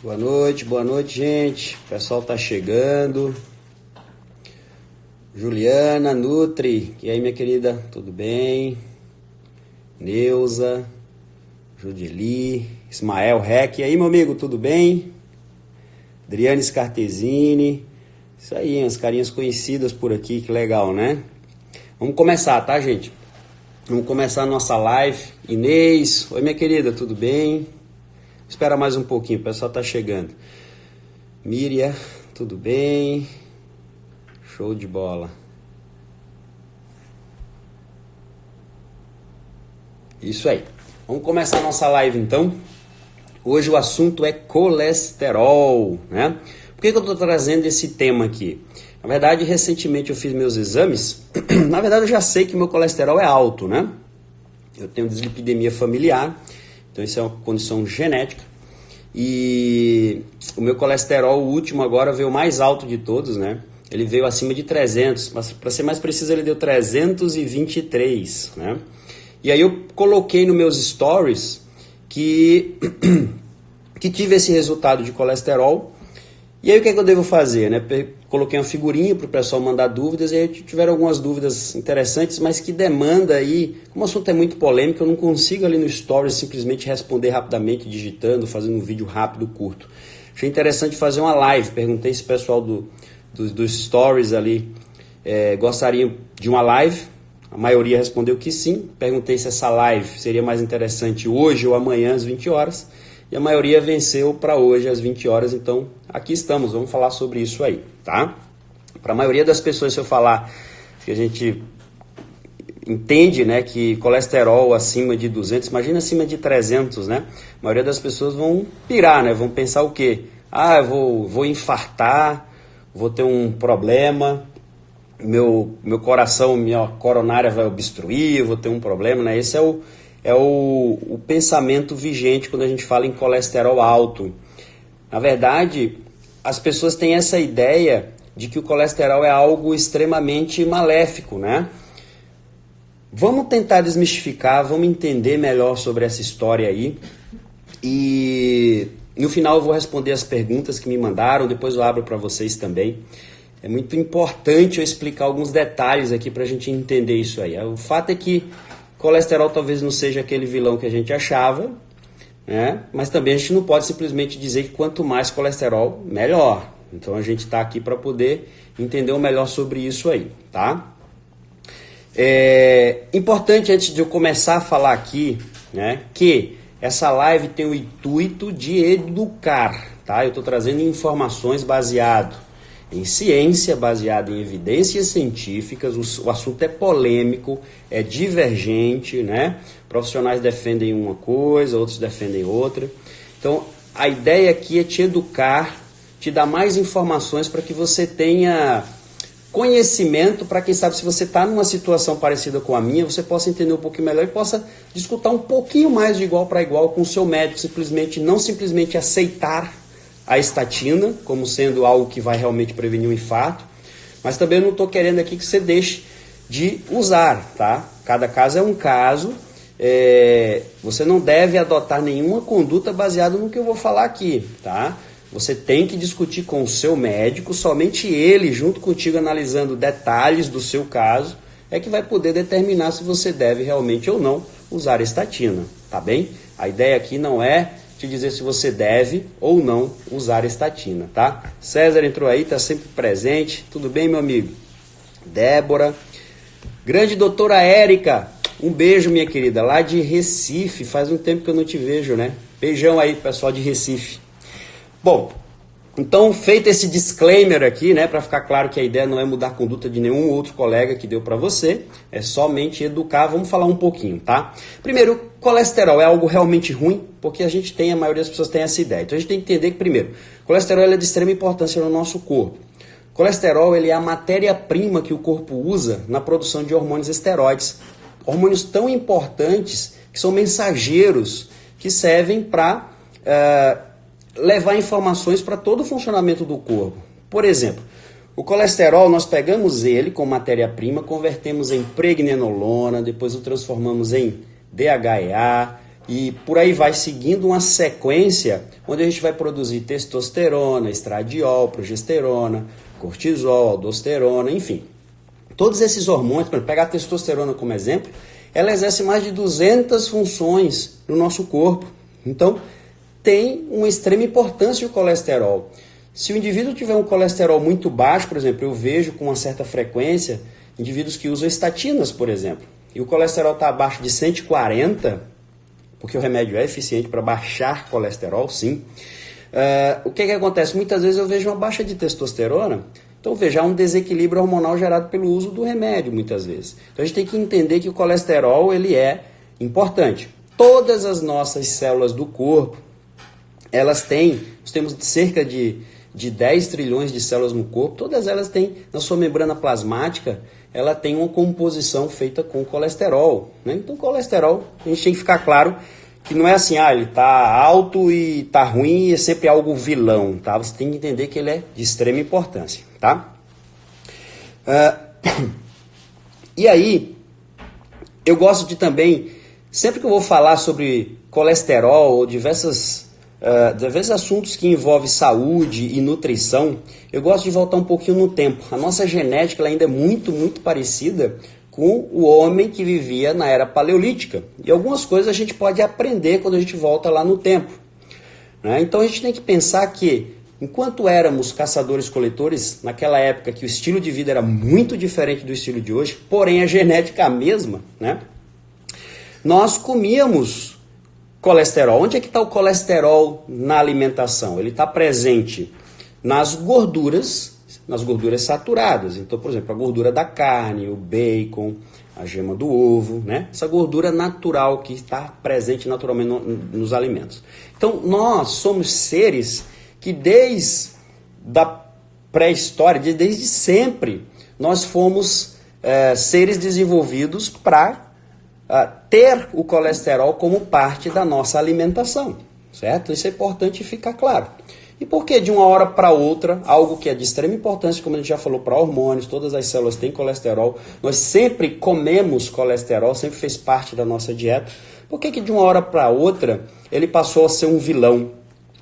Boa noite, gente. O pessoal tá chegando. Juliana, Nutri. E aí, minha querida? Tudo bem? Neuza, Judili, Ismael Rec. E aí, meu amigo? Tudo bem? Adriane Scartesini. Isso aí, hein? As carinhas conhecidas por aqui. Que legal, né? Vamos começar, tá, gente? Vamos começar a nossa live. Inês. Oi, minha querida. Tudo bem? Espera mais um pouquinho, o pessoal tá chegando. Miriam, tudo bem? Show de bola. Isso aí. Vamos começar a nossa live então. Hoje o assunto é colesterol, né? Por que eu tô trazendo esse tema aqui? Na verdade, recentemente eu fiz meus exames. Na verdade, eu já sei que meu colesterol é alto, né? Eu tenho dislipidemia familiar. Então isso é uma condição genética. E o meu colesterol, o último agora, veio o mais alto de todos, né? Ele veio acima de 300, mas para ser mais preciso ele deu 323, né? E aí eu coloquei nos meus stories que tive esse resultado de colesterol. E aí o que é que eu devo fazer, né? Coloquei uma figurinha para o pessoal mandar dúvidas, e aí tiveram algumas dúvidas interessantes, mas que demanda aí, como o assunto é muito polêmico, eu não consigo ali no Stories simplesmente responder rapidamente, digitando, fazendo um vídeo rápido, curto. Achei interessante fazer uma live, perguntei se o pessoal dos Stories ali gostariam de uma live, a maioria respondeu que sim, perguntei se essa live seria mais interessante hoje ou amanhã às 20 horas, e a maioria venceu para hoje às 20 horas, então aqui estamos, vamos falar sobre isso aí, tá? Para a maioria das pessoas, se eu falar que a gente entende, né, que colesterol acima de 200, imagina acima de 300, né? A maioria das pessoas vão pirar, né? Vão pensar o quê? Ah, eu vou infartar, vou ter um problema, meu coração, minha coronária vai obstruir, vou ter um problema, né? Esse é o pensamento vigente quando a gente fala em colesterol alto. Na verdade, as pessoas têm essa ideia de que o colesterol é algo extremamente maléfico, né? Vamos tentar desmistificar, vamos entender melhor sobre essa história aí. E no final eu vou responder as perguntas que me mandaram, depois eu abro para vocês também. É muito importante eu explicar alguns detalhes aqui para a gente entender isso aí. O fato é que colesterol talvez não seja aquele vilão que a gente achava, né? Mas também a gente não pode simplesmente dizer que quanto mais colesterol, melhor. Então a gente está aqui para poder entender o melhor sobre isso aí, tá? É importante, antes de eu começar a falar aqui, né, que essa live tem o intuito de educar, tá? Eu estou trazendo informações baseadas em ciência, baseado em evidências científicas, o assunto é polêmico, é divergente, né? Profissionais defendem uma coisa, outros defendem outra. Então, a ideia aqui é te educar, te dar mais informações para que você tenha conhecimento, para quem sabe se você está numa situação parecida com a minha, você possa entender um pouquinho melhor e possa discutir um pouquinho mais de igual para igual com o seu médico, não simplesmente aceitar a estatina como sendo algo que vai realmente prevenir um infarto, mas também eu não estou querendo aqui que você deixe de usar, tá? Cada caso é um caso, você não deve adotar nenhuma conduta baseada no que eu vou falar aqui, tá? Você tem que discutir com o seu médico, somente ele, junto contigo, analisando detalhes do seu caso, é que vai poder determinar se você deve realmente ou não usar a estatina, tá bem? A ideia aqui não é te dizer se você deve ou não usar a estatina, tá? César entrou aí, tá sempre presente. Tudo bem, meu amigo? Débora. Grande doutora Érica. Um beijo, minha querida, lá de Recife. Faz um tempo que eu não te vejo, né? Beijão aí, pessoal de Recife. Bom, então, feito esse disclaimer aqui, né, para ficar claro que a ideia não é mudar a conduta de nenhum outro colega que deu para você, é somente educar. Vamos falar um pouquinho, tá? Primeiro, colesterol é algo realmente ruim, porque a maioria das pessoas tem essa ideia. Então a gente tem que entender que, primeiro, colesterol é de extrema importância no nosso corpo. Colesterol ele é a matéria-prima que o corpo usa na produção de hormônios esteroides. Hormônios tão importantes que são mensageiros que servem para levar informações para todo o funcionamento do corpo. Por exemplo, o colesterol, nós pegamos ele com matéria-prima, convertemos em pregnenolona, depois o transformamos em DHEA, e por aí vai seguindo uma sequência onde a gente vai produzir testosterona, estradiol, progesterona, cortisol, aldosterona, enfim. Todos esses hormônios, para pegar a testosterona como exemplo, ela exerce mais de 200 funções no nosso corpo. Então, tem uma extrema importância o colesterol. Se o indivíduo tiver um colesterol muito baixo, por exemplo, eu vejo com uma certa frequência indivíduos que usam estatinas, por exemplo, e o colesterol está abaixo de 140, porque o remédio é eficiente para baixar colesterol, sim. O que acontece? Muitas vezes eu vejo uma baixa de testosterona. Então, veja, há um desequilíbrio hormonal gerado pelo uso do remédio, muitas vezes. Então, a gente tem que entender que o colesterol, ele é importante. Todas as nossas células do corpo, nós temos cerca de 10 trilhões de células no corpo, todas elas têm, na sua membrana plasmática, ela tem uma composição feita com colesterol, né? Então, colesterol, a gente tem que ficar claro que não é assim, ele está alto e está ruim e é sempre algo vilão, tá? Você tem que entender que ele é de extrema importância, tá? E aí, eu gosto de também, sempre que eu vou falar sobre colesterol ou diversos assuntos que envolvem saúde e nutrição, eu gosto de voltar um pouquinho no tempo. A nossa genética ela ainda é muito, muito parecida com o homem que vivia na era paleolítica. E algumas coisas a gente pode aprender quando a gente volta lá no tempo, né? Então a gente tem que pensar que, enquanto éramos caçadores-coletores, naquela época que o estilo de vida era muito diferente do estilo de hoje, porém a genética é a mesma, né? Nós comíamos colesterol. Onde é que está o colesterol na alimentação? Ele está presente nas gorduras saturadas. Então, por exemplo, a gordura da carne, o bacon, a gema do ovo, né? Essa gordura natural que está presente naturalmente nos alimentos. Então, nós somos seres que desde a pré-história, desde sempre, nós fomos seres desenvolvidos para ter o colesterol como parte da nossa alimentação, certo? Isso é importante ficar claro. E por que de uma hora para outra, algo que é de extrema importância, como a gente já falou, para hormônios, todas as células têm colesterol, nós sempre comemos colesterol, sempre fez parte da nossa dieta, por que de uma hora para outra ele passou a ser um vilão?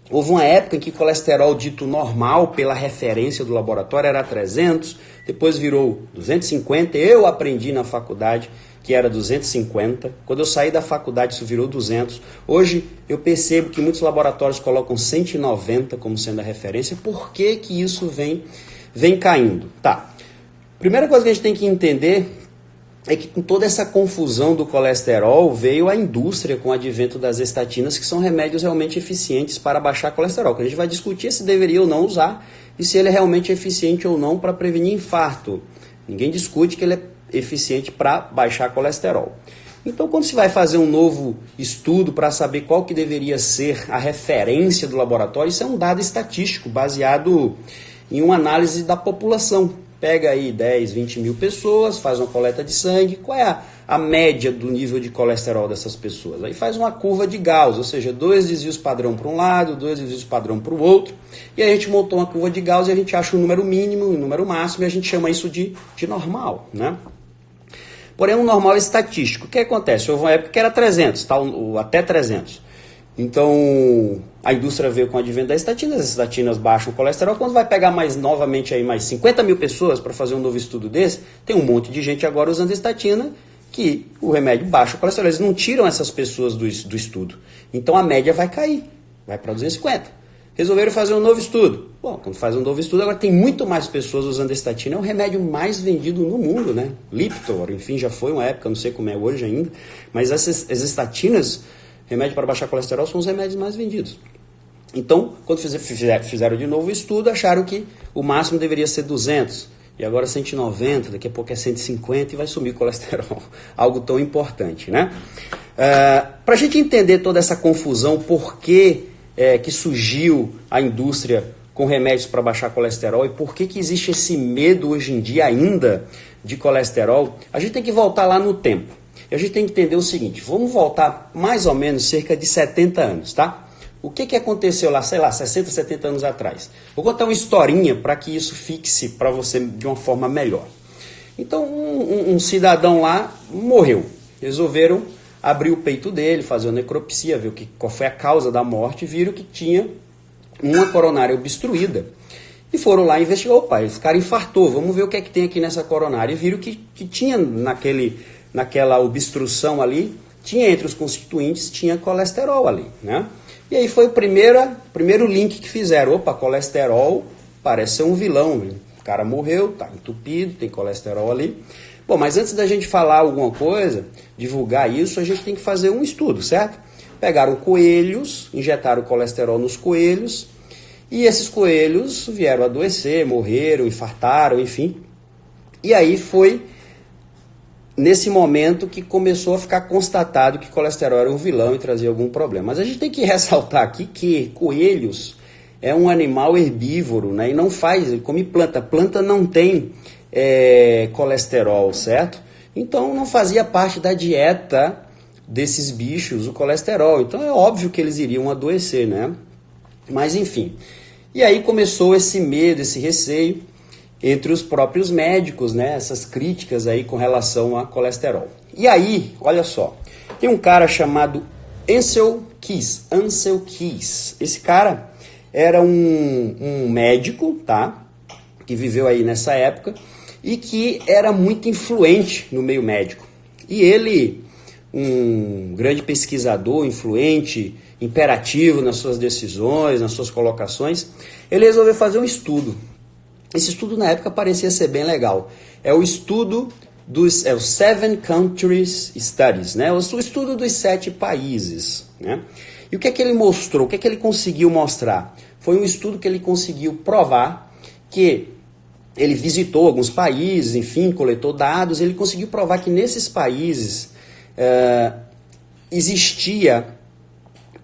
Houve uma época em que colesterol dito normal, pela referência do laboratório, era 300, depois virou 250, eu aprendi na faculdade que era 250. Quando eu saí da faculdade, isso virou 200. Hoje, eu percebo que muitos laboratórios colocam 190 como sendo a referência. Por que que isso vem caindo? Tá. Primeira coisa que a gente tem que entender é que com toda essa confusão do colesterol, veio a indústria com o advento das estatinas, que são remédios realmente eficientes para baixar colesterol. Que a gente vai discutir se deveria ou não usar e se ele é realmente eficiente ou não para prevenir infarto. Ninguém discute que ele é eficiente para baixar colesterol. Então, quando se vai fazer um novo estudo para saber qual que deveria ser a referência do laboratório, isso é um dado estatístico baseado em uma análise da população. Pega aí 10, 20 mil pessoas, faz uma coleta de sangue, qual é a média do nível de colesterol dessas pessoas? Aí faz uma curva de Gauss, ou seja, 2 desvios padrão para um lado, 2 desvios padrão para o outro, e aí a gente montou uma curva de Gauss e a gente acha um número mínimo e um número máximo e a gente chama isso de normal, né? Porém, um normal estatístico. O que acontece? Houve uma época que era 300, até 300. Então, a indústria veio com o advento das estatinas, as estatinas baixam o colesterol. Quando vai pegar novamente mais 50 mil pessoas para fazer um novo estudo desse, tem um monte de gente agora usando estatina que o remédio baixa o colesterol. Eles não tiram essas pessoas do estudo. Então, a média vai cair, vai para 250. Resolveram fazer um novo estudo. Bom, quando faz um novo estudo, agora tem muito mais pessoas usando estatina. É o remédio mais vendido no mundo, né? Lipitor, enfim, já foi uma época, não sei como é hoje ainda. Mas as estatinas, remédio para baixar colesterol, são os remédios mais vendidos. Então, quando fizeram de novo o estudo, acharam que o máximo deveria ser 200. E agora 190, daqui a pouco é 150 e vai sumir o colesterol. Algo tão importante, né? Para a gente entender toda essa confusão, por que surgiu a indústria com remédios para baixar colesterol e por que existe esse medo hoje em dia ainda de colesterol, a gente tem que voltar lá no tempo. E a gente tem que entender o seguinte, vamos voltar mais ou menos cerca de 70 anos, tá? O que aconteceu lá, sei lá, 60, 70 anos atrás? Vou contar uma historinha para que isso fixe para você de uma forma melhor. Então, um cidadão lá morreu. Resolveram abriu o peito dele, fazer uma necropsia, viu qual foi a causa da morte, viram que tinha uma coronária obstruída. E foram lá investigar, opa, esse cara infartou, vamos ver o que é que tem aqui nessa coronária. E viram que tinha naquela obstrução ali, tinha entre os constituintes, tinha colesterol ali, né? E aí foi o primeiro link que fizeram, opa, colesterol parece ser um vilão, né? O cara morreu, tá entupido, tem colesterol ali. Bom, mas antes da gente falar alguma coisa, divulgar isso, a gente tem que fazer um estudo, certo? Pegaram coelhos, injetaram colesterol nos coelhos, e esses coelhos vieram adoecer, morreram, infartaram, enfim. E aí foi nesse momento que começou a ficar constatado que colesterol era um vilão e trazia algum problema. Mas a gente tem que ressaltar aqui que coelhos é um animal herbívoro, né? E não ele come planta. Planta não tem colesterol, certo? Então não fazia parte da dieta desses bichos o colesterol. Então é óbvio que eles iriam adoecer, né? Mas enfim. E aí começou esse medo, esse receio entre os próprios médicos, né? Essas críticas aí com relação a colesterol. E aí, olha só, tem um cara chamado Ancel Keys. Esse cara era um médico, tá? Que viveu aí nessa época e que era muito influente no meio médico. E ele, um grande pesquisador, influente, imperativo nas suas decisões, nas suas colocações, ele resolveu fazer um estudo. Esse estudo na época parecia ser bem legal. É o estudo o Seven Countries Studies, né? O estudo dos 7 países, né? E o que é que ele mostrou? O que é que ele conseguiu mostrar? Foi um estudo que ele conseguiu provar que ele visitou alguns países, enfim, coletou dados, ele conseguiu provar que nesses países existia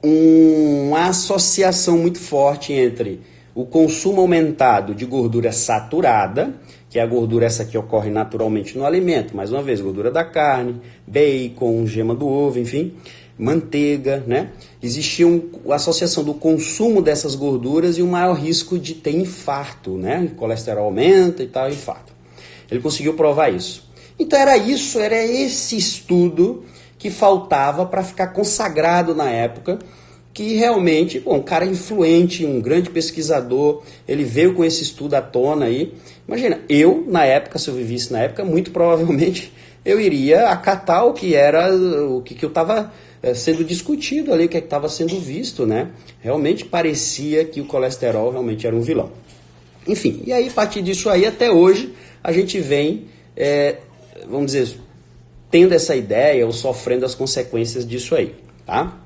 uma associação muito forte entre o consumo aumentado de gordura saturada, que é a gordura essa que ocorre naturalmente no alimento, mais uma vez, gordura da carne, bacon, gema do ovo, enfim, manteiga, né? Existia uma associação do consumo dessas gorduras e um maior risco de ter infarto, né? O colesterol aumenta e tal, infarto. Ele conseguiu provar isso. Então era esse estudo que faltava para ficar consagrado na época, que realmente, um cara influente, um grande pesquisador, ele veio com esse estudo à tona aí. Imagina, na época, se eu vivisse na época, muito provavelmente eu iria acatar o que eu estava sendo discutido ali, o que estava sendo visto, né? Realmente parecia que o colesterol realmente era um vilão. Enfim, e aí a partir disso aí até hoje a gente vem, vamos dizer, tendo essa ideia ou sofrendo as consequências disso aí, tá?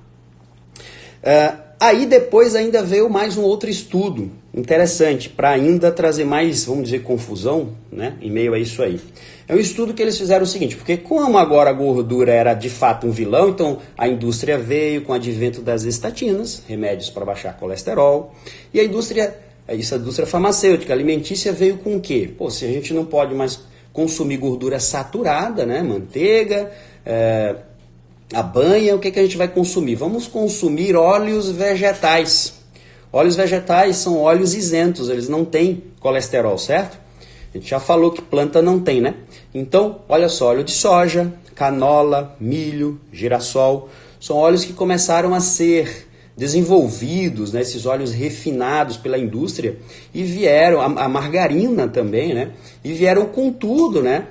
Aí depois ainda veio mais um outro estudo interessante para ainda trazer mais, vamos dizer, confusão, né, em meio a isso aí. É um estudo que eles fizeram o seguinte, porque como agora a gordura era de fato um vilão, então a indústria veio com o advento das estatinas, remédios para baixar colesterol, e a indústria farmacêutica, alimentícia veio com o quê? Se a gente não pode mais consumir gordura saturada, né, manteiga, a banha, o que a gente vai consumir? Vamos consumir óleos vegetais. Óleos vegetais são óleos isentos, eles não têm colesterol, certo? A gente já falou que planta não tem, né? Então, olha só, óleo de soja, canola, milho, girassol, são óleos que começaram a ser desenvolvidos, né? Esses óleos refinados pela indústria, e vieram, a margarina também, né? E vieram com tudo, né?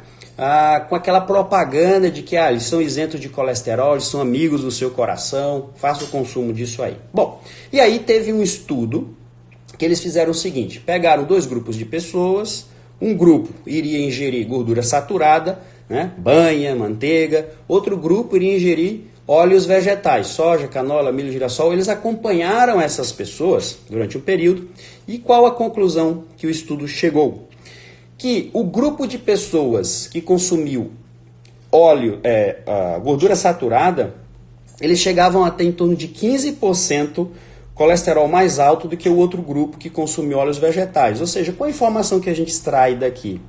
Com aquela propaganda de que eles são isentos de colesterol, eles são amigos do seu coração, faça o consumo disso aí. Bom, e aí teve um estudo que eles fizeram o seguinte, pegaram 2 grupos de pessoas, um grupo iria ingerir gordura saturada, né, banha, manteiga, outro grupo iria ingerir óleos vegetais, soja, canola, milho, girassol. Eles acompanharam essas pessoas durante um período e qual a conclusão que o estudo chegou? Que o grupo de pessoas que consumiu gordura saturada, eles chegavam a ter em torno de 15% colesterol mais alto do que o outro grupo que consumiu óleos vegetais. Ou seja, qual a informação que a gente extrai daqui?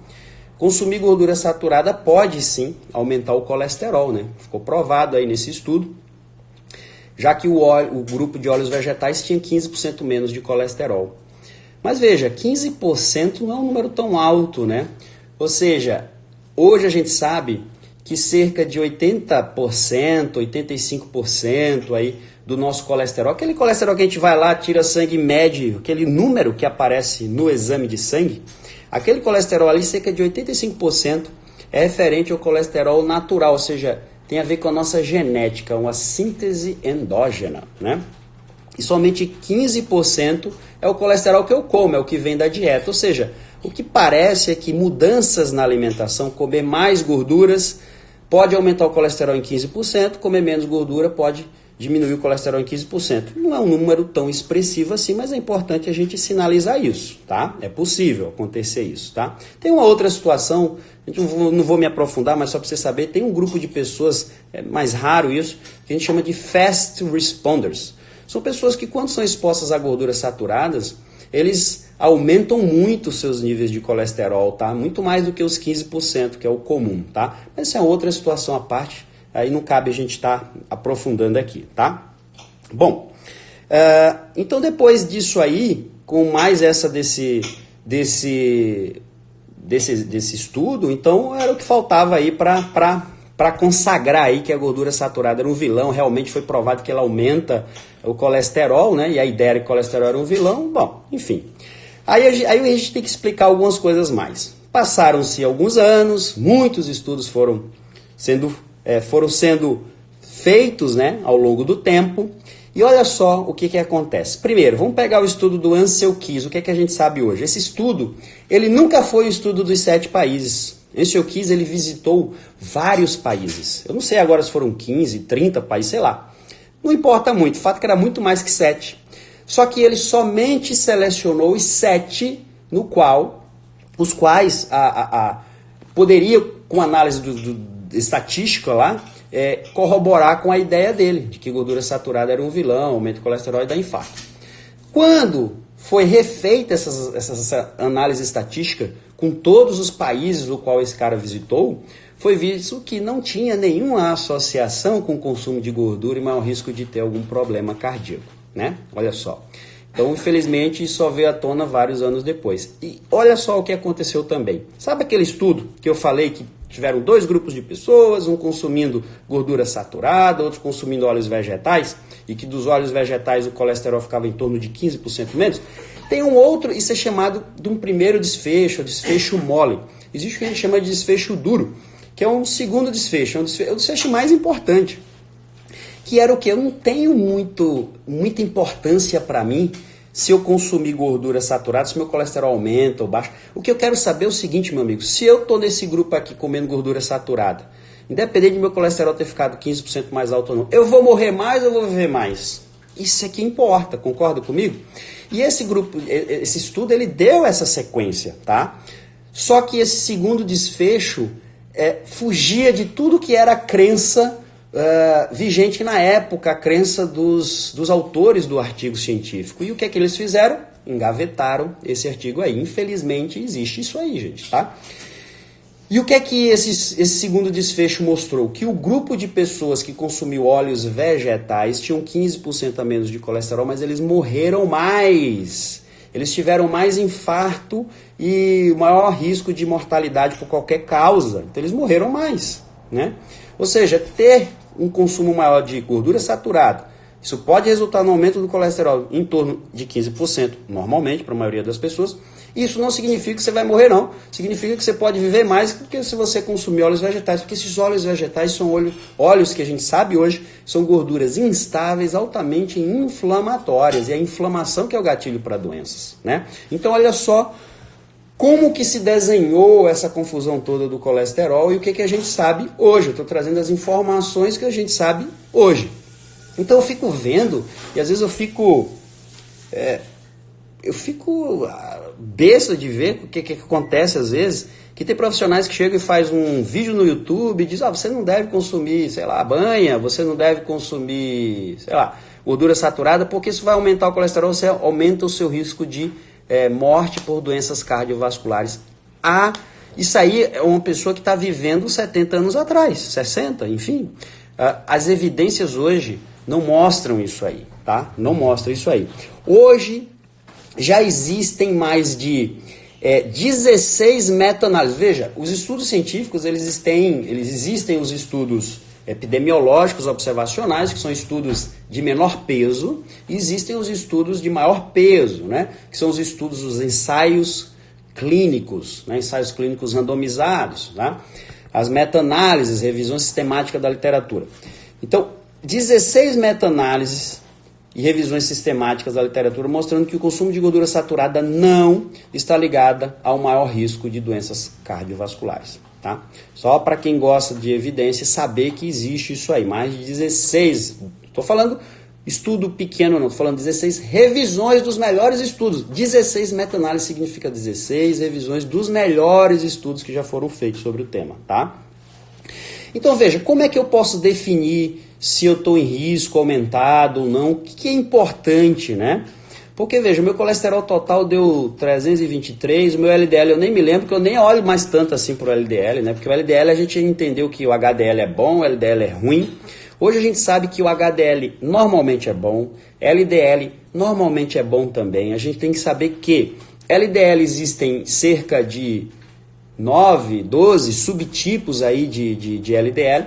Consumir gordura saturada pode sim aumentar o colesterol, né? Ficou provado aí nesse estudo, já que o grupo de óleos vegetais tinha 15% menos de colesterol. Mas veja, 15% não é um número tão alto, né? Ou seja, hoje a gente sabe que cerca de 80%, 85% aí do nosso colesterol, aquele colesterol que a gente vai lá, tira sangue e mede, aquele número que aparece no exame de sangue, aquele colesterol ali, cerca de 85% é referente ao colesterol natural, ou seja, tem a ver com a nossa genética, uma síntese endógena, né? E somente 15% é o colesterol que eu como, é o que vem da dieta, ou seja, o que parece é que mudanças na alimentação, comer mais gorduras, pode aumentar o colesterol em 15%, comer menos gordura pode diminuir o colesterol em 15%. Não é um número tão expressivo assim, mas é importante a gente sinalizar isso, tá? É possível acontecer isso, tá? Tem uma outra situação, não vou me aprofundar, mas só para você saber, tem um grupo de pessoas, é mais raro isso, que a gente chama de fast responders. São pessoas que quando são expostas a gorduras saturadas, eles aumentam muito os seus níveis de colesterol, tá? Muito mais do que os 15%, que é o comum, tá? Mas essa é outra situação à parte, aí não cabe a gente estar aprofundando aqui, tá? Bom, então depois disso aí, com mais essa desse estudo, então era o que faltava aí para consagrar aí que a gordura saturada era um vilão. Realmente foi provado que ela aumenta o colesterol, né? E a ideia era que o colesterol era um vilão. Bom, enfim. Aí a gente tem que explicar algumas coisas mais. Passaram-se alguns anos, muitos estudos foram sendo feitos, né, ao longo do tempo. E olha só o que acontece. Primeiro, vamos pegar o estudo do Ancel Keys. O que a gente sabe hoje? Esse estudo, ele nunca foi o estudo dos 7 países. Ancel Keys, ele visitou vários países. Eu não sei agora se foram 15, 30 países, sei lá. Não importa muito, o fato é que era muito mais que 7. Só que ele somente selecionou os 7 os quais poderia, com análise estatística lá, corroborar com a ideia dele, de que gordura saturada era um vilão, aumenta o colesterol e dá infarto. Quando foi refeita essa análise estatística com todos os países no qual esse cara visitou, foi visto que não tinha nenhuma associação com o consumo de gordura e maior risco de ter algum problema cardíaco, né? Olha só. Então, infelizmente, isso só veio à tona vários anos depois. E olha só o que aconteceu também. Sabe aquele estudo que eu falei que tiveram 2 grupos de pessoas, um consumindo gordura saturada, outro consumindo óleos vegetais, e que dos óleos vegetais o colesterol ficava em torno de 15% menos? Tem um outro, isso é chamado de um primeiro desfecho, desfecho mole. Existe o que a gente chama de desfecho duro, que é um segundo desfecho, é o desfecho mais importante. Que era o que? Eu não tenho muita importância para mim se eu consumir gordura saturada, se meu colesterol aumenta ou baixa. O que eu quero saber é o seguinte, meu amigo, se eu estou nesse grupo aqui comendo gordura saturada, independente de meu colesterol ter ficado 15% mais alto ou não, eu vou morrer mais ou vou viver mais? Isso é que importa, concorda comigo? E esse estudo, ele deu essa sequência, tá? Só que esse segundo desfecho fugia de tudo que era a crença vigente na época, a crença dos autores do artigo científico. E o que é que eles fizeram? Engavetaram esse artigo aí. Infelizmente existe isso aí, gente, tá? E o que é que esse segundo desfecho mostrou? Que o grupo de pessoas que consumiu óleos vegetais tinham 15% a menos de colesterol, mas eles morreram mais. Eles tiveram mais infarto e maior risco de mortalidade por qualquer causa. Então eles morreram mais, né? Ou seja, ter um consumo maior de gordura saturada, isso pode resultar no aumento do colesterol em torno de 15%, normalmente, para a maioria das pessoas. Isso não significa que você vai morrer, não. Significa que você pode viver mais do que se você consumir óleos vegetais, porque esses óleos vegetais são óleos que a gente sabe hoje, são gorduras instáveis, altamente inflamatórias, e a inflamação que é o gatilho para doenças, né? Então, olha só como que se desenhou essa confusão toda do colesterol e o que a gente sabe hoje. Eu estou trazendo as informações que a gente sabe hoje. Então eu fico vendo, e às vezes eu fico besta de ver o que acontece às vezes, que tem profissionais que chegam e faz um vídeo no YouTube e diz, você não deve consumir, sei lá, banha, você não deve consumir, sei lá, gordura saturada, porque isso vai aumentar o colesterol, você aumenta o seu risco de morte por doenças cardiovasculares. Isso aí é uma pessoa que está vivendo 70 anos atrás, 60, enfim. As evidências hoje não mostram isso aí, tá? Não mostram isso aí. Hoje já existem mais de 16 meta-análises. Veja, os estudos científicos, existem os estudos epidemiológicos observacionais, que são estudos de menor peso, e existem os estudos de maior peso, né? Que são os estudos, os ensaios clínicos, né? Ensaios clínicos randomizados, tá? As meta-análises, revisão sistemática da literatura. Então, 16 meta-análises e revisões sistemáticas da literatura mostrando que o consumo de gordura saturada não está ligada ao maior risco de doenças cardiovasculares. Tá? Só para quem gosta de evidência saber que existe isso aí, mais de 16, estou falando estudo pequeno não, estou falando 16 revisões dos melhores estudos, 16 meta-análises significa 16 revisões dos melhores estudos que já foram feitos sobre o tema, tá? Então veja, como é que eu posso definir se eu estou em risco aumentado ou não, o que é importante, né? Porque, veja, o meu colesterol total deu 323, o meu LDL eu nem me lembro, porque eu nem olho mais tanto assim pro LDL, né? Porque o LDL a gente entendeu que o HDL é bom, o LDL é ruim. Hoje a gente sabe que o HDL normalmente é bom, LDL normalmente é bom também. A gente tem que saber que LDL existem cerca de 9, 12 subtipos aí de LDL.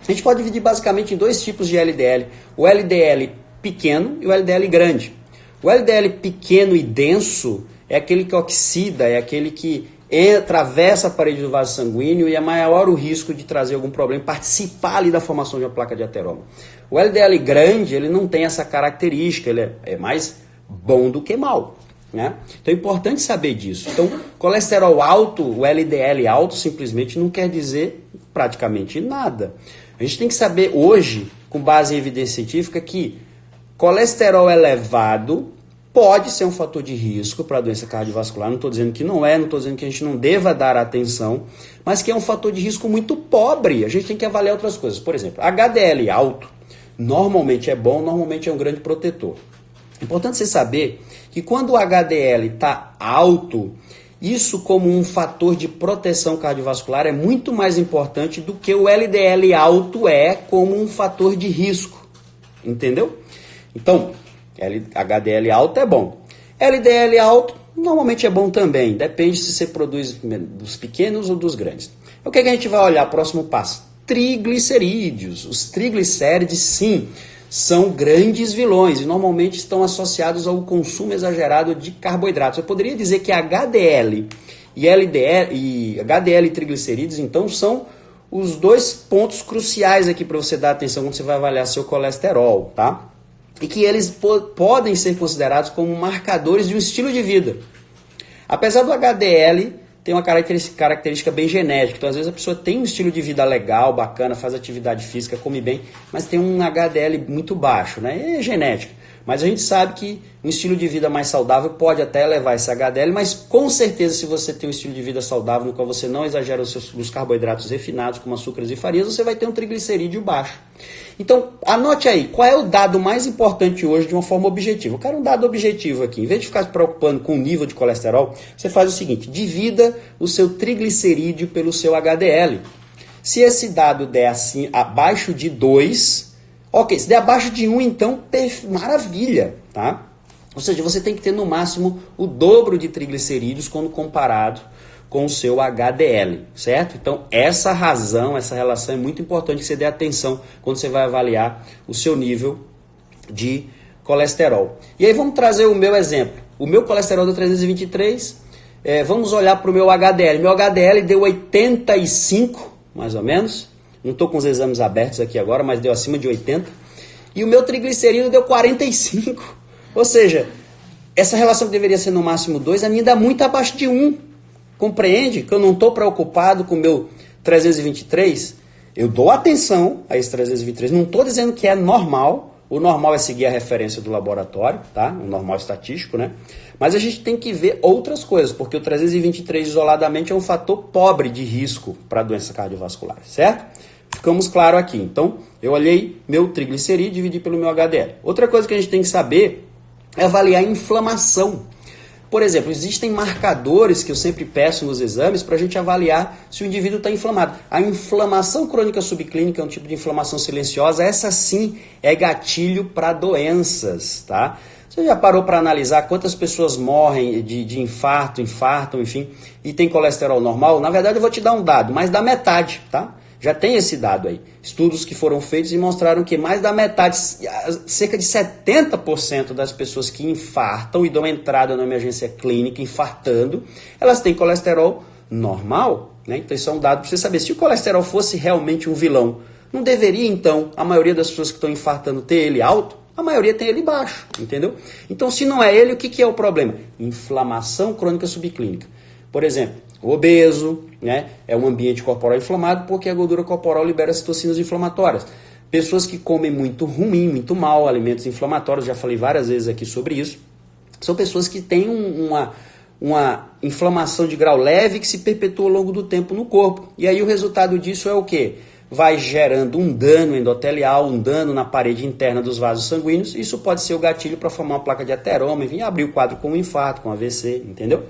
A gente pode dividir basicamente em dois tipos de LDL, o LDL pequeno e o LDL grande. O LDL pequeno e denso é aquele que oxida, é aquele que atravessa a parede do vaso sanguíneo e é maior o risco de trazer algum problema, participar ali da formação de uma placa de ateroma. O LDL grande, ele não tem essa característica, ele é mais bom do que mal, né? Então é importante saber disso. Então, colesterol alto, o LDL alto, simplesmente não quer dizer praticamente nada. A gente tem que saber hoje, com base em evidência científica, que colesterol elevado pode ser um fator de risco para a doença cardiovascular. Não estou dizendo que não é, não estou dizendo que a gente não deva dar atenção, mas que é um fator de risco muito pobre. A gente tem que avaliar outras coisas. Por exemplo, HDL alto normalmente é bom, normalmente é um grande protetor. É importante você saber que quando o HDL está alto, isso como um fator de proteção cardiovascular é muito mais importante do que o LDL alto é como um fator de risco. Entendeu? Então, HDL alto é bom. LDL alto normalmente é bom também. Depende se você produz dos pequenos ou dos grandes. O que a gente vai olhar? Próximo passo. Triglicerídeos. Os triglicérides, sim, são grandes vilões e normalmente estão associados ao consumo exagerado de carboidratos. Eu poderia dizer que HDL e LDL e HDL e triglicerídeos, então, são os dois pontos cruciais aqui para você dar atenção quando você vai avaliar seu colesterol, tá? E que eles podem ser considerados como marcadores de um estilo de vida. Apesar do HDL ter uma característica bem genética, então às vezes a pessoa tem um estilo de vida legal, bacana, faz atividade física, come bem, mas tem um HDL muito baixo, né? É genética. Mas a gente sabe que um estilo de vida mais saudável pode até elevar esse HDL, mas com certeza se você tem um estilo de vida saudável no qual você não exagera os carboidratos refinados, como açúcares e farinhas, você vai ter um triglicerídeo baixo. Então, anote aí, qual é o dado mais importante hoje de uma forma objetiva? Eu quero um dado objetivo aqui. Em vez de ficar se preocupando com o nível de colesterol, você faz o seguinte, divida o seu triglicerídeo pelo seu HDL. Se esse dado der assim, abaixo de 2, ok, se der abaixo de 1, então, maravilha, tá? Ou seja, você tem que ter no máximo o dobro de triglicerídeos quando comparado com o seu HDL, certo? Então, essa relação é muito importante que você dê atenção quando você vai avaliar o seu nível de colesterol. E aí vamos trazer o meu exemplo. O meu colesterol deu 323, vamos olhar para o meu HDL. Meu HDL deu 85, mais ou menos. Não estou com os exames abertos aqui agora, mas deu acima de 80. E o meu triglicerídeo deu 45. Ou seja, essa relação que deveria ser no máximo 2, a minha dá muito abaixo de 1. Compreende que eu não estou preocupado com o meu 323? Eu dou atenção a esse 323. Não estou dizendo que é normal. O normal é seguir a referência do laboratório, tá? O normal estatístico, né? Mas a gente tem que ver outras coisas, porque o 323 isoladamente é um fator pobre de risco para doença cardiovascular, certo? Ficamos claros aqui. Então, eu olhei meu triglicerídeo e dividi pelo meu HDL. Outra coisa que a gente tem que saber é avaliar a inflamação. Por exemplo, existem marcadores que eu sempre peço nos exames para a gente avaliar se o indivíduo está inflamado. A inflamação crônica subclínica é um tipo de inflamação silenciosa, essa sim é gatilho para doenças, tá? Você já parou para analisar quantas pessoas morrem de infarto, enfim, e tem colesterol normal? Na verdade, eu vou te dar um dado, mais da metade, tá? Já tem esse dado aí. Estudos que foram feitos e mostraram que mais da metade, cerca de 70% das pessoas que infartam e dão entrada na emergência clínica infartando, elas têm colesterol normal, né? Então isso é um dado para você saber. Se o colesterol fosse realmente um vilão, não deveria então a maioria das pessoas que estão infartando ter ele alto? A maioria tem ele baixo, entendeu? Então se não é ele, o que é o problema? Inflamação crônica subclínica. Por exemplo, o obeso, né, é um ambiente corporal inflamado porque a gordura corporal libera citocinas inflamatórias. Pessoas que comem muito ruim, muito mal, alimentos inflamatórios, já falei várias vezes aqui sobre isso, são pessoas que têm uma inflamação de grau leve que se perpetua ao longo do tempo no corpo. E aí o resultado disso é o quê? Vai gerando um dano endotelial, um dano na parede interna dos vasos sanguíneos. Isso pode ser o gatilho para formar uma placa de ateroma, enfim, abrir o quadro com um infarto, com AVC, entendeu?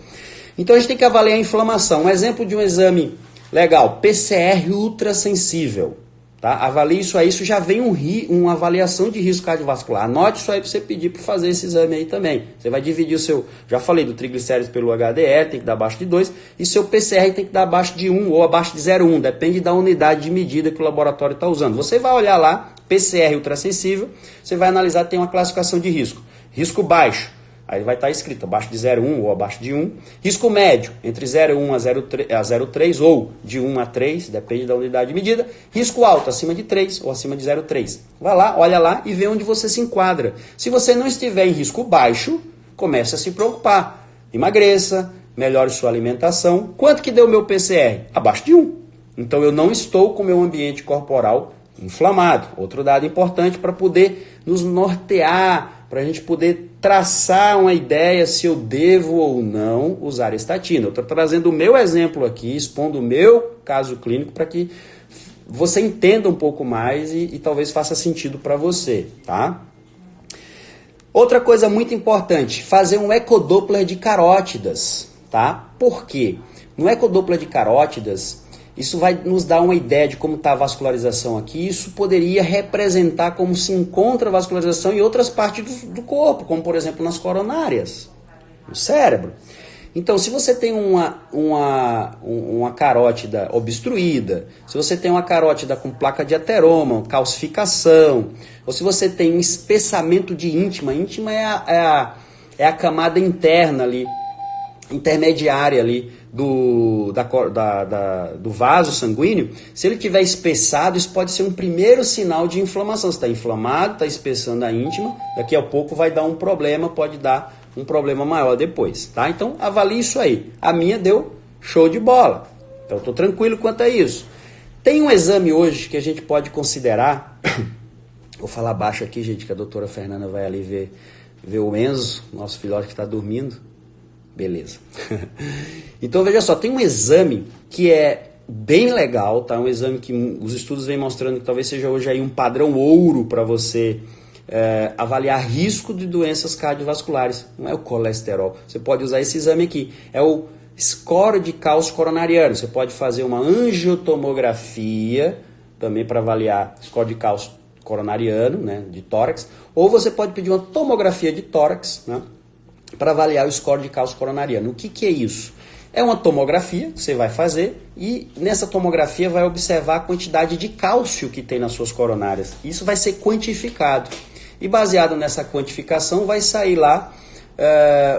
Então a gente tem que avaliar a inflamação. Um exemplo de um exame legal, PCR ultrassensível. Tá? Avalie isso aí, isso já vem uma avaliação de risco cardiovascular. Anote isso aí para você pedir para fazer esse exame aí também. Você vai dividir o seu, já falei do triglicéridos pelo HDL, tem que dar abaixo de 2, e seu PCR tem que dar abaixo de 1 ou abaixo de 0,1, depende da unidade de medida que o laboratório está usando. Você vai olhar lá, PCR ultrassensível, você vai analisar, tem uma classificação de risco. Risco baixo, aí vai estar escrito abaixo de 0,1 ou abaixo de 1. Risco médio, entre 0,1 a 0,3 ou de 1 a 3, depende da unidade de medida. Risco alto, acima de 3 ou acima de 0,3. Vai lá, olha lá e vê onde você se enquadra. Se você não estiver em risco baixo, comece a se preocupar. Emagreça, melhore sua alimentação. Quanto que deu o meu PCR? Abaixo de 1. Então eu não estou com o meu ambiente corporal inflamado. Outro dado importante para poder nos nortear, para a gente poder traçar uma ideia se eu devo ou não usar estatina. Eu estou trazendo o meu exemplo aqui, expondo o meu caso clínico para que você entenda um pouco mais e talvez faça sentido para você, tá? Outra coisa muito importante, fazer um ecodoppler de carótidas, tá? Por quê? No ecodoppler de carótidas, isso vai nos dar uma ideia de como está a vascularização aqui. Isso poderia representar como se encontra a vascularização em outras partes do corpo, como por exemplo nas coronárias, no cérebro. Então, se você tem uma carótida obstruída, se você tem uma carótida com placa de ateroma, calcificação, ou se você tem um espessamento de íntima é a camada interna ali, intermediária ali, do vaso sanguíneo, se ele tiver espessado, isso pode ser um primeiro sinal de inflamação. Você está inflamado, está espessando a íntima, daqui a pouco vai dar um problema, pode dar um problema maior depois, tá? Então avalie isso aí. A minha deu show de bola, então eu estou tranquilo quanto a isso. Tem um exame hoje que a gente pode considerar, vou falar baixo aqui, gente, que a doutora Fernanda vai ali ver o Enzo, nosso filhote que está dormindo. Beleza. Então, veja só, tem um exame que é bem legal, tá? Um exame que os estudos vêm mostrando que talvez seja hoje aí um padrão ouro para você avaliar risco de doenças cardiovasculares. Não é o colesterol. Você pode usar esse exame aqui. É o score de cálcio coronariano. Você pode fazer uma angiotomografia também para avaliar score de cálcio coronariano, né, de tórax. Ou você pode pedir uma tomografia de tórax, né, para avaliar o score de cálcio coronariano. O que é isso? É uma tomografia que você vai fazer e nessa tomografia vai observar a quantidade de cálcio que tem nas suas coronárias. Isso vai ser quantificado. E baseado nessa quantificação vai sair lá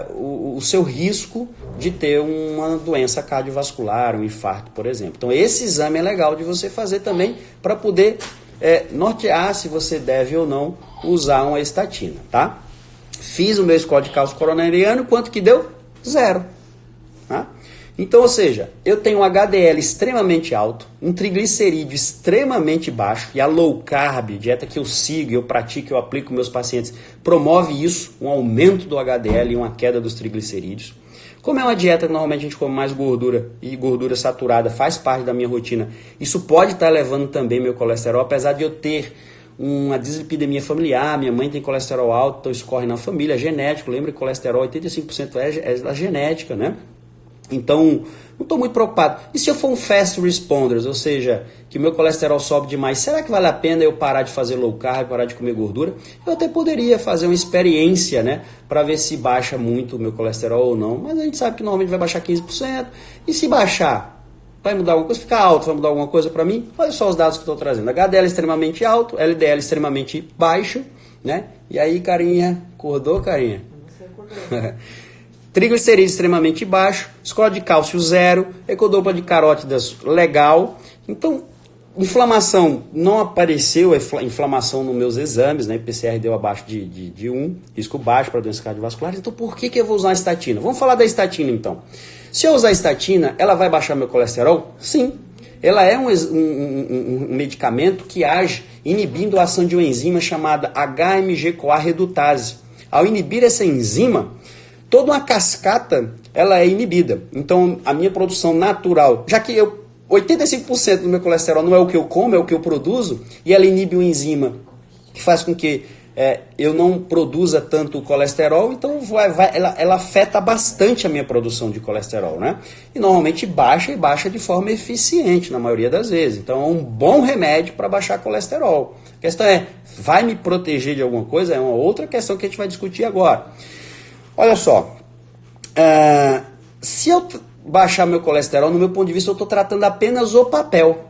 o seu risco de ter uma doença cardiovascular, um infarto, por exemplo. Então esse exame é legal de você fazer também para poder nortear se você deve ou não usar uma estatina, tá? Fiz o meu score de cálcio coronariano, quanto que deu? 0. Tá? Então, ou seja, eu tenho um HDL extremamente alto, um triglicerídeo extremamente baixo, e a low carb, dieta que eu sigo, eu pratico, eu aplico meus pacientes, promove isso, um aumento do HDL e uma queda dos triglicerídeos. Como é uma dieta que normalmente a gente come mais gordura, e gordura saturada faz parte da minha rotina, isso pode estar elevando também meu colesterol, apesar de eu ter uma dislipidemia familiar, minha mãe tem colesterol alto, então isso corre na família, é genético, lembra que colesterol 85% é da genética, né? Então, não estou muito preocupado. E se eu for um fast responder, ou seja, que o meu colesterol sobe demais, será que vale a pena eu parar de fazer low carb, parar de comer gordura? Eu até poderia fazer uma experiência, né, para ver se baixa muito o meu colesterol ou não, mas a gente sabe que normalmente vai baixar 15%, e se baixar, vai mudar alguma coisa? Ficar alto, vai mudar alguma coisa para mim? Olha só os dados que eu estou trazendo. HDL extremamente alto, LDL extremamente baixo, né? E aí, carinha, acordou, carinha? Triglicerídeos extremamente baixo, score de cálcio zero, ecodopla de carótidas legal. Então, inflamação, não apareceu inflamação nos meus exames, né? PCR deu abaixo de 1, risco baixo para doenças cardiovasculares. Então, por que eu vou usar a estatina? Vamos falar da estatina, então. Se eu usar a estatina, ela vai baixar meu colesterol? Sim. Ela é um medicamento que age inibindo a ação de uma enzima chamada HMG-CoA redutase. Ao inibir essa enzima, toda uma cascata ela é inibida. Então, a minha produção natural, já que 85% do meu colesterol não é o que eu como, é o que eu produzo, e ela inibe uma enzima que faz com que eu não produza tanto colesterol, então ela afeta bastante a minha produção de colesterol, né? E normalmente baixa de forma eficiente, na maioria das vezes. Então é um bom remédio para baixar colesterol. A questão é, vai me proteger de alguma coisa? É uma outra questão que a gente vai discutir agora. Olha só, se eu baixar meu colesterol, no meu ponto de vista, eu estou tratando apenas o papel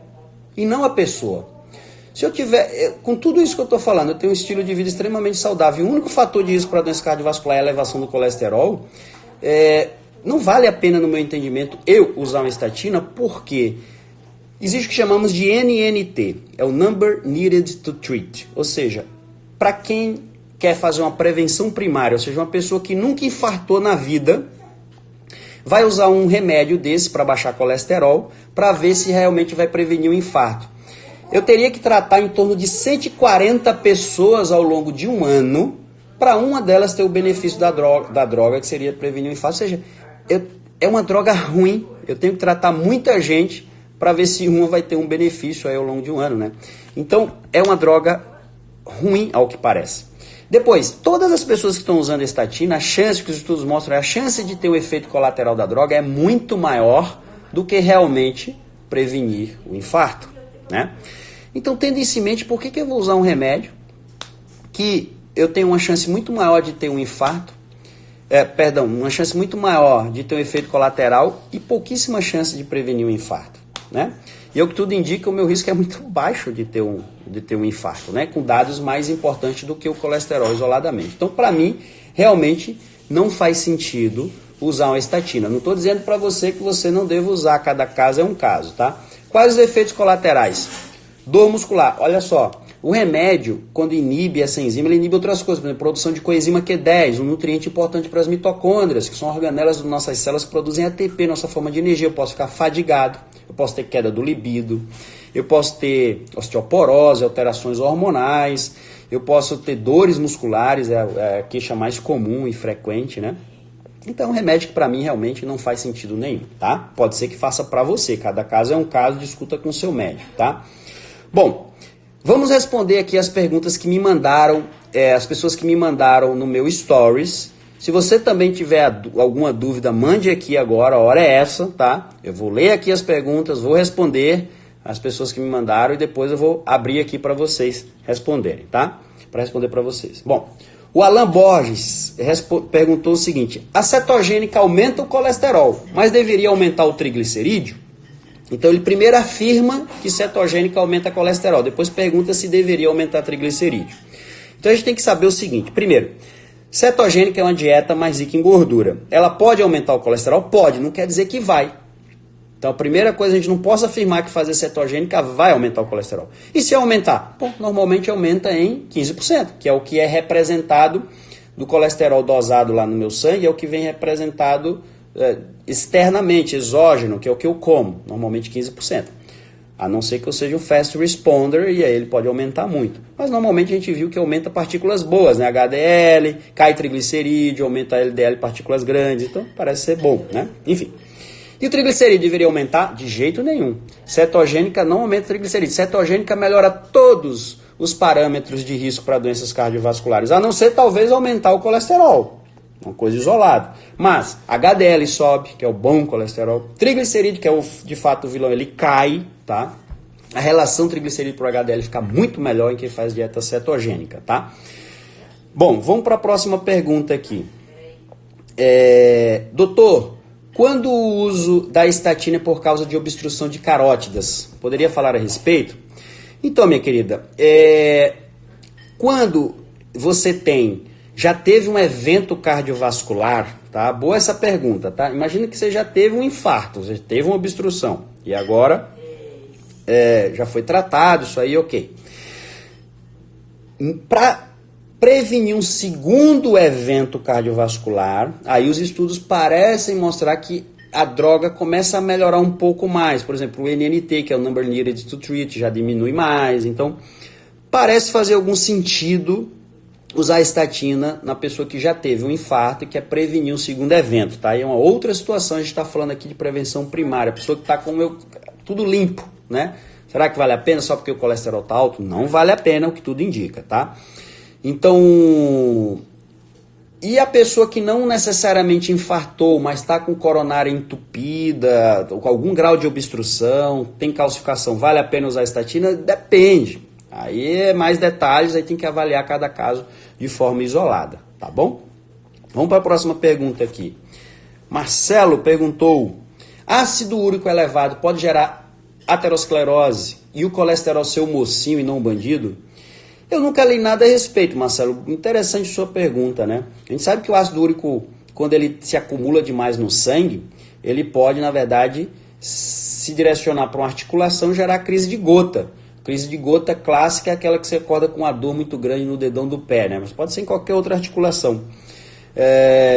e não a pessoa. Se eu tiver, com tudo isso que eu estou falando, eu tenho um estilo de vida extremamente saudável, e o único fator de risco para doença cardiovascular é a elevação do colesterol, não vale a pena, no meu entendimento, eu usar uma estatina, porque existe o que chamamos de NNT, é o Number Needed to Treat, ou seja, para quem quer fazer uma prevenção primária, ou seja, uma pessoa que nunca infartou na vida, vai usar um remédio desse para baixar colesterol, para ver se realmente vai prevenir o infarto. Eu teria que tratar em torno de 140 pessoas ao longo de um ano, para uma delas ter o benefício da droga, que seria prevenir o infarto. Ou seja, é uma droga ruim, eu tenho que tratar muita gente para ver se uma vai ter um benefício aí ao longo de um ano, né? Então, é uma droga ruim, ao que parece. Depois, todas as pessoas que estão usando a estatina, a chance que os estudos mostram, a chance de ter o efeito colateral da droga é muito maior do que realmente prevenir o infarto, né? Então, tendo isso em mente, por que eu vou usar um remédio que eu tenho uma chance muito maior de ter um infarto, uma chance muito maior de ter um efeito colateral e pouquíssima chance de prevenir um infarto, né? E o que tudo indica, o meu risco é muito baixo de ter um infarto, né? Com dados mais importantes do que o colesterol isoladamente. Então, para mim, realmente não faz sentido usar uma estatina. Não estou dizendo para você que você não deve usar, cada caso é um caso, tá? Quais os efeitos colaterais? Dor muscular, olha só, o remédio, quando inibe essa enzima, ele inibe outras coisas, por exemplo, produção de coenzima Q10, um nutriente importante para as mitocôndrias, que são organelas das nossas células que produzem ATP, nossa forma de energia. Eu posso ficar fadigado, eu posso ter queda do libido, eu posso ter osteoporose, alterações hormonais, eu posso ter dores musculares, é a queixa mais comum e frequente, né? Então, é um remédio que para mim realmente não faz sentido nenhum, tá? Pode ser que faça para você, cada caso é um caso, discuta com o seu médico, tá? Bom, vamos responder aqui as perguntas que me mandaram, as pessoas que me mandaram no meu Stories. Se você também tiver alguma dúvida, mande aqui agora, a hora é essa, tá? Eu vou ler aqui as perguntas, vou responder as pessoas que me mandaram e depois eu vou abrir aqui para vocês responderem, tá? Para responder para vocês. Bom, o Alan Borges perguntou o seguinte: a cetogênica aumenta o colesterol, mas deveria aumentar o triglicerídeo? Então ele primeiro afirma que cetogênica aumenta colesterol, depois pergunta se deveria aumentar triglicerídeo. Então a gente tem que saber o seguinte: primeiro, cetogênica é uma dieta mais rica em gordura. Ela pode aumentar o colesterol? Pode, não quer dizer que vai. Então a primeira coisa, a gente não pode afirmar que fazer cetogênica vai aumentar o colesterol. E se aumentar? Bom, normalmente aumenta em 15%, que é o que é representado do colesterol dosado lá no meu sangue, é o que vem representado externamente, exógeno, que é o que eu como, normalmente 15%. A não ser que eu seja um fast responder, e aí ele pode aumentar muito. Mas normalmente a gente viu que aumenta partículas boas, né? HDL, cai triglicerídeo, aumenta LDL, partículas grandes, então parece ser bom, né? Enfim. E o triglicerídeo deveria aumentar? De jeito nenhum. Cetogênica não aumenta o triglicerídeo. Cetogênica melhora todos os parâmetros de risco para doenças cardiovasculares, a não ser talvez aumentar o colesterol, uma coisa isolada. Mas HDL sobe, que é o bom colesterol, triglicerídeo, que é de fato o vilão, ele cai, tá? A relação triglicerídeo para o HDL fica muito melhor em quem faz dieta cetogênica, tá? Bom, vamos para a próxima pergunta aqui. Doutor, quando o uso da estatina é por causa de obstrução de carótidas, poderia falar a respeito? Então, minha querida, quando você já teve um evento cardiovascular, tá? Boa essa pergunta, tá? Imagina que você já teve um infarto, você teve uma obstrução e agora já foi tratado, isso aí, ok. Para prevenir um segundo evento cardiovascular, aí os estudos parecem mostrar que a droga começa a melhorar um pouco mais. Por exemplo, o NNT, que é o Number Needed to Treat, já diminui mais. Então, parece fazer algum sentido usar a estatina na pessoa que já teve um infarto e quer prevenir um segundo evento, tá? E é uma outra situação, a gente está falando aqui de prevenção primária, a pessoa que está com tudo limpo, né? Será que vale a pena só porque o colesterol está alto? Não vale a pena, o que tudo indica, tá? Então, e a pessoa que não necessariamente infartou, mas está com coronária entupida, com algum grau de obstrução, tem calcificação, vale a pena usar a estatina? Depende. Aí é mais detalhes, aí tem que avaliar cada caso de forma isolada, tá bom? Vamos para a próxima pergunta aqui. Marcelo perguntou: ácido úrico elevado pode gerar aterosclerose e o colesterol ser um mocinho e não um bandido? Eu nunca li nada a respeito, Marcelo. Interessante sua pergunta, né? A gente sabe que o ácido úrico, quando ele se acumula demais no sangue, ele pode, na verdade, se direcionar para uma articulação e gerar crise de gota. Crise de gota clássica é aquela que você acorda com uma dor muito grande no dedão do pé, né? Mas pode ser em qualquer outra articulação.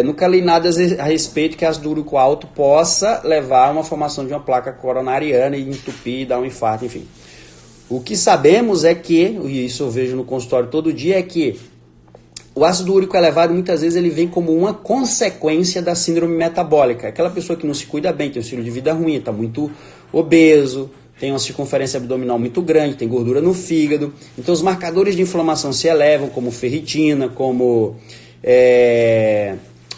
Nunca li nada a respeito que ácido úrico alto possa levar a uma formação de uma placa coronariana e entupir, dar um infarto, enfim. O que sabemos é que, e isso eu vejo no consultório todo dia, é que o ácido úrico elevado muitas vezes ele vem como uma consequência da síndrome metabólica. Aquela pessoa que não se cuida bem, tem um estilo de vida ruim, está muito obeso, tem uma circunferência abdominal muito grande, tem gordura no fígado. Então os marcadores de inflamação se elevam, como ferritina, como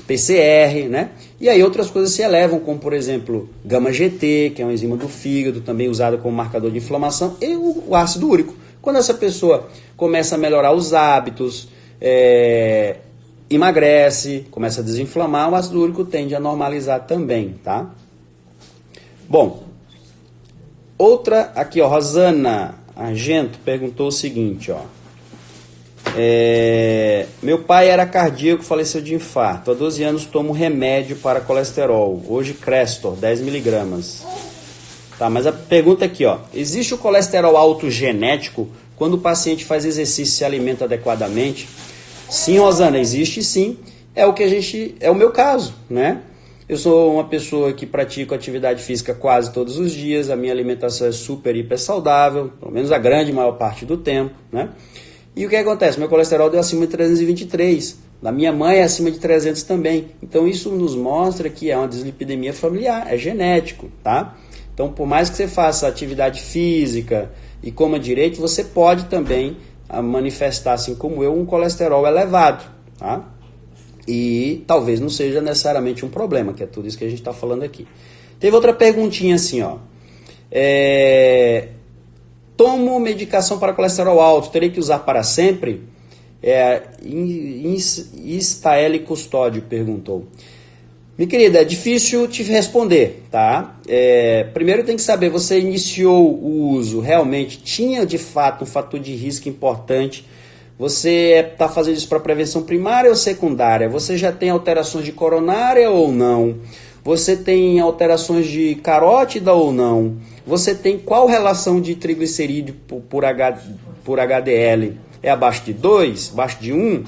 PCR, né? E aí outras coisas se elevam, como por exemplo gama-GT, que é uma enzima do fígado, também usada como marcador de inflamação, e o ácido úrico. Quando essa pessoa começa a melhorar os hábitos, emagrece, começa a desinflamar, o ácido úrico tende a normalizar também, tá? Bom, outra aqui, ó, Rosana Argento perguntou o seguinte, ó. Meu pai era cardíaco, faleceu de infarto. Há 12 anos tomo remédio para colesterol. Hoje Crestor, 10 miligramas. Tá, mas a pergunta aqui, ó. Existe o colesterol alto genético quando o paciente faz exercício e se alimenta adequadamente? Sim, Rosana, existe sim. É o meu caso, né? Eu sou uma pessoa que pratico atividade física quase todos os dias. A minha alimentação é super, hiper saudável, pelo menos a grande maior parte do tempo, né? E o que acontece? Meu colesterol deu acima de 323. Da minha mãe é acima de 300 também. Então isso nos mostra que é uma dislipidemia familiar, é genético, tá? Então por mais que você faça atividade física e coma direito, você pode também manifestar, assim como eu, um colesterol elevado, tá? E talvez não seja necessariamente um problema, que é tudo isso que a gente está falando aqui. Teve outra perguntinha assim, ó. Tomo medicação para colesterol alto, terei que usar para sempre? Istaeli Custódio perguntou. Minha querida, é difícil te responder, tá? Primeiro tem que saber, você iniciou o uso, realmente tinha de fato um fator de risco importante? Você está fazendo isso para prevenção primária ou secundária? Você já tem alterações de coronária ou não? Você tem alterações de carótida ou não? Você tem qual relação de triglicerídeo por HDL? É abaixo de 2? Abaixo de 1?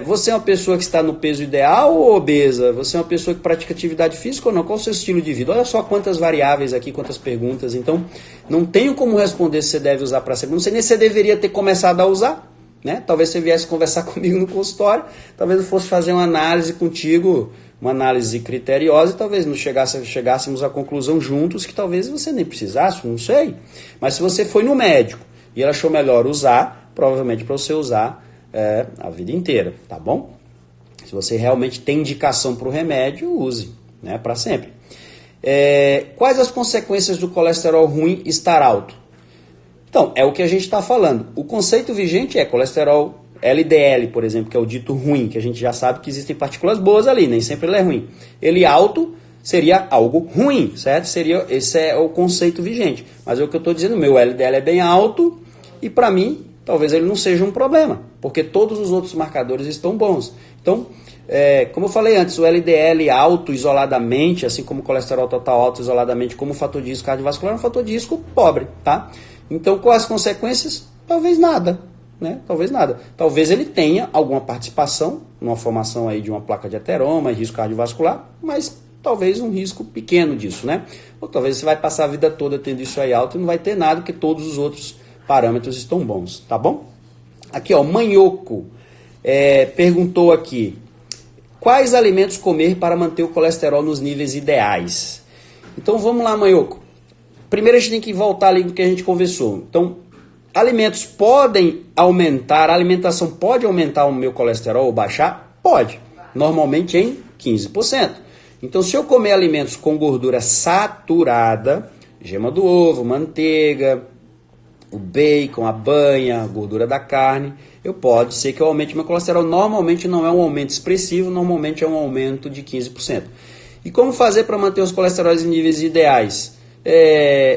Você é uma pessoa que está no peso ideal ou obesa? Você é uma pessoa que pratica atividade física ou não? Qual o seu estilo de vida? Olha só quantas variáveis aqui, quantas perguntas. Então, não tenho como responder se você deve usar para sempre. Não sei nem se você deveria ter começado a usar, né? Talvez você viesse conversar comigo no consultório, talvez eu fosse fazer uma análise contigo, uma análise criteriosa, e talvez nos chegássemos à conclusão juntos que talvez você nem precisasse, não sei. Mas se você foi no médico, e ela achou melhor usar, provavelmente para você usar a vida inteira, tá bom? Se você realmente tem indicação para o remédio, use, né, para sempre. Quais as consequências do colesterol ruim estar alto? Então, é o que a gente está falando. O conceito vigente é colesterol LDL, por exemplo, que é o dito ruim, que a gente já sabe que existem partículas boas ali, nem sempre ele é ruim. Ele alto seria algo ruim, certo? Esse é o conceito vigente. Mas é o que eu estou dizendo, meu LDL é bem alto e para mim, talvez ele não seja um problema, porque todos os outros marcadores estão bons. Então, como eu falei antes, o LDL alto isoladamente, assim como o colesterol total alto isoladamente, como o fator de risco cardiovascular, é um fator de risco pobre, tá? Então, quais as consequências? Talvez nada, né? Talvez nada. Talvez ele tenha alguma participação numa formação aí de uma placa de ateroma, risco cardiovascular, mas talvez um risco pequeno disso, né? Ou talvez você vai passar a vida toda tendo isso aí alto e não vai ter nada, porque todos os outros parâmetros estão bons, tá bom? Aqui, ó, Manhoco perguntou aqui, quais alimentos comer para manter o colesterol nos níveis ideais? Então vamos lá, Manhoco. Primeiro a gente tem que voltar ali do que a gente conversou. Então, alimentos podem aumentar, a alimentação pode aumentar o meu colesterol ou baixar? Pode, normalmente em 15%. Então, se eu comer alimentos com gordura saturada, gema do ovo, manteiga, o bacon, a banha, a gordura da carne, pode ser que eu aumente meu colesterol. Normalmente não é um aumento expressivo, normalmente é um aumento de 15%. E como fazer para manter os colesteróis em níveis ideais?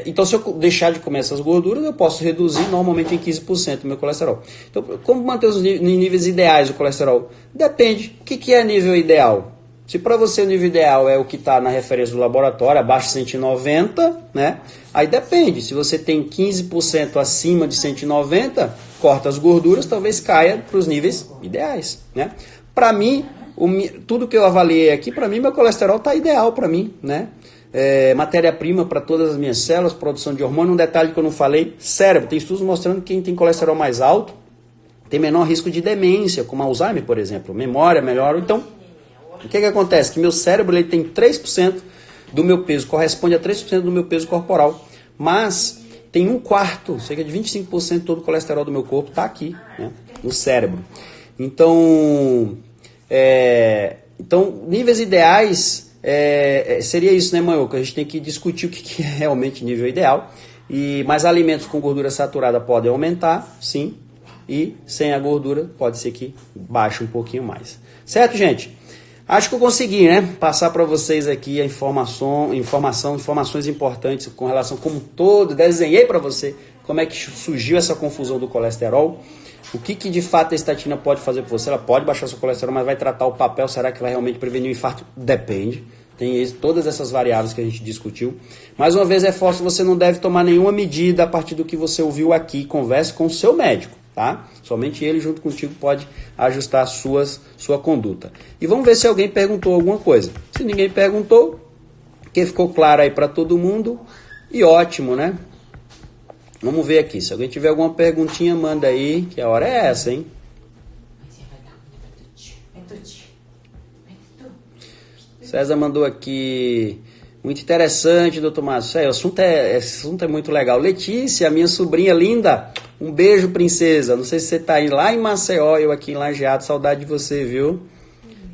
Então, se eu deixar de comer essas gorduras, eu posso reduzir normalmente em 15% o meu colesterol. Então, como manter os níveis ideais do colesterol? Depende. O que é nível ideal? Se para você o nível ideal é o que está na referência do laboratório, abaixo de 190, né? Aí depende. Se você tem 15% acima de 190, corta as gorduras, talvez caia para os níveis ideais, né? Para mim, tudo que eu avaliei aqui, para mim, meu colesterol está ideal para mim, né? Matéria-prima para todas as minhas células, produção de hormônio. Um detalhe que eu não falei, cérebro. Tem estudos mostrando que quem tem colesterol mais alto tem menor risco de demência, como Alzheimer, por exemplo. Memória melhor. Então, o que acontece? Que meu cérebro ele tem 3% do meu peso, corresponde a 3% do meu peso corporal. Mas tem 1/4, cerca de 25% de todo o colesterol do meu corpo está aqui, né, no cérebro. Então, níveis ideais... seria isso, né, Manhoco? A gente tem que discutir o que é realmente nível ideal. Mas alimentos com gordura saturada podem aumentar, sim. E sem a gordura pode ser que baixe um pouquinho mais. Certo, gente? Acho que eu consegui, né, passar para vocês aqui a informações importantes com relação como um todo. Desenhei para você como é que surgiu essa confusão do colesterol. O que de fato a estatina pode fazer por você? Ela pode baixar seu colesterol, mas vai tratar o papel. Será que vai realmente prevenir o infarto? Depende. Tem todas essas variáveis que a gente discutiu. Mais uma vez, reforço, você não deve tomar nenhuma medida a partir do que você ouviu aqui. Converse com o seu médico, tá? Somente ele junto contigo pode ajustar a sua conduta. E vamos ver se alguém perguntou alguma coisa. Se ninguém perguntou, que ficou claro aí para todo mundo, e ótimo, né? Vamos ver aqui, se alguém tiver alguma perguntinha, manda aí, que a hora é essa, hein? César mandou aqui, muito interessante, doutor Márcio. Esse assunto é muito legal. Letícia, minha sobrinha linda, um beijo, princesa. Não sei se você tá aí lá em Maceió, eu aqui em Lajeado, saudade de você, viu?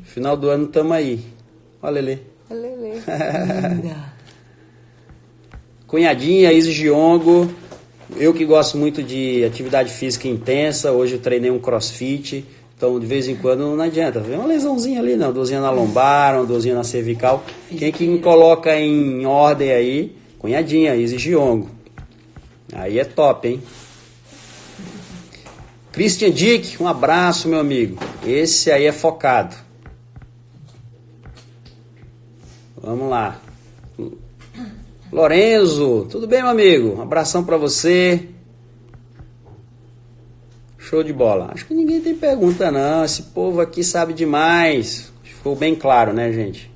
Final do ano tamo aí. Olha, Lelê. Linda. Cunhadinha, Isis Giongo. Eu que gosto muito de atividade física intensa, hoje eu treinei um crossfit, então de vez em quando não adianta. Vem uma lesãozinha ali, uma dorzinha na lombar, uma dorzinha na cervical. Quem que me coloca em ordem aí? Cunhadinha, Isis Giongo. Aí é top, hein? Christian Dick, um abraço, meu amigo. Esse aí é focado. Vamos lá. Lorenzo, tudo bem, meu amigo? Um abração pra você. Show de bola. Acho que ninguém tem pergunta, não. Esse povo aqui sabe demais. Ficou bem claro, né, gente?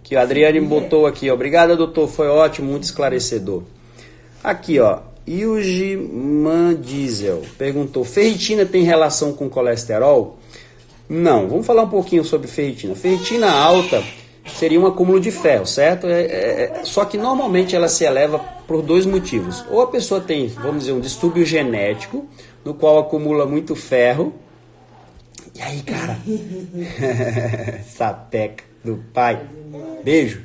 Que a Adriane botou aqui, ó. Obrigado, doutor. Foi ótimo, muito esclarecedor. Aqui, ó. Yujiman Diesel perguntou: ferritina tem relação com colesterol? Não. Vamos falar um pouquinho sobre ferritina. Ferritina alta seria um acúmulo de ferro, certo? Só que normalmente ela se eleva por dois motivos. Ou a pessoa tem, vamos dizer, um distúrbio genético, no qual acumula muito ferro. E aí, cara? Sapeca do pai. Beijo.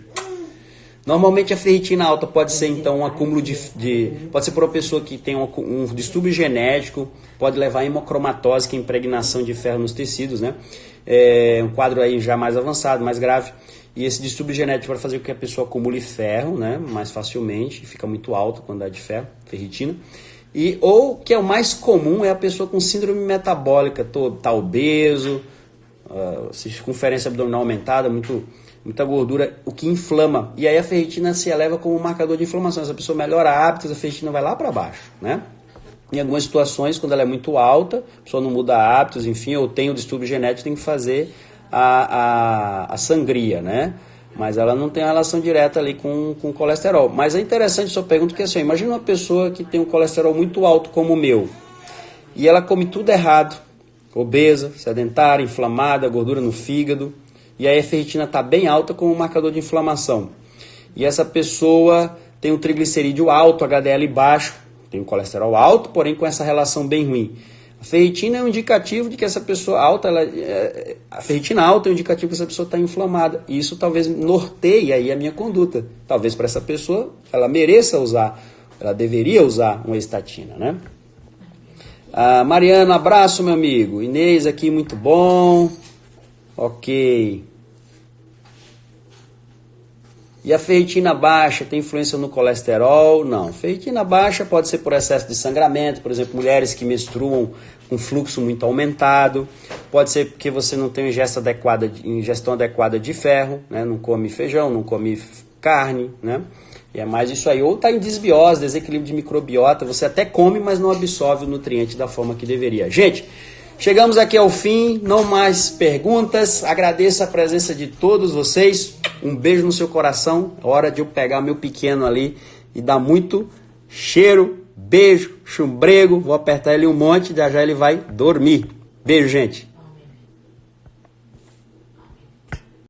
Normalmente a ferritina alta pode ser então um acúmulo pode ser por uma pessoa que tem um distúrbio genético, pode levar a hemocromatose, que é a impregnação de ferro nos tecidos, né? É um quadro aí já mais avançado, mais grave. E esse distúrbio genético vai fazer com que a pessoa acumule ferro, né, mais facilmente, fica muito alta a quantidade de ferro, ferritina. Ou, que é o mais comum, é a pessoa com síndrome metabólica, tá obeso, circunferência abdominal aumentada, muita gordura, o que inflama. E aí a ferritina se eleva como um marcador de inflamação. Se a pessoa melhora hábitos, a ferritina vai lá para baixo, né? Em algumas situações, quando ela é muito alta, a pessoa não muda hábitos, enfim, ou tem o distúrbio genético, tem que fazer a sangria, né? Mas ela não tem uma relação direta ali com o colesterol. Mas é interessante a sua pergunta, porque assim, imagina uma pessoa que tem um colesterol muito alto como o meu, e ela come tudo errado, obesa, sedentária, inflamada, gordura no fígado, e aí a ferritina está bem alta como um marcador de inflamação. E essa pessoa tem um triglicerídeo alto, HDL baixo, tem um colesterol alto, porém com essa relação bem ruim. A ferritina é um indicativo de que essa pessoa alta, a ferritina alta é um indicativo que essa pessoa está inflamada. E isso talvez norteie aí a minha conduta. Talvez para essa pessoa ela mereça usar, ela deveria usar uma estatina, né? Mariana, abraço, meu amigo. Inês aqui, muito bom. Ok. E a ferritina baixa tem influência no colesterol? Não. Ferritina baixa pode ser por excesso de sangramento, por exemplo, mulheres que menstruam com fluxo muito aumentado. Pode ser porque você não tem ingestão adequada de ferro, né? Não come feijão, não come carne, né? E é mais isso aí. Ou está em desbiose, desequilíbrio de microbiota. Você até come, mas não absorve o nutriente da forma que deveria. Gente, chegamos aqui ao fim, não mais perguntas. Agradeço a presença de todos vocês. Um beijo no seu coração. É hora de eu pegar meu pequeno ali e dar muito cheiro, beijo, chumbrego. Vou apertar ele um monte, já ele vai dormir. Beijo, gente.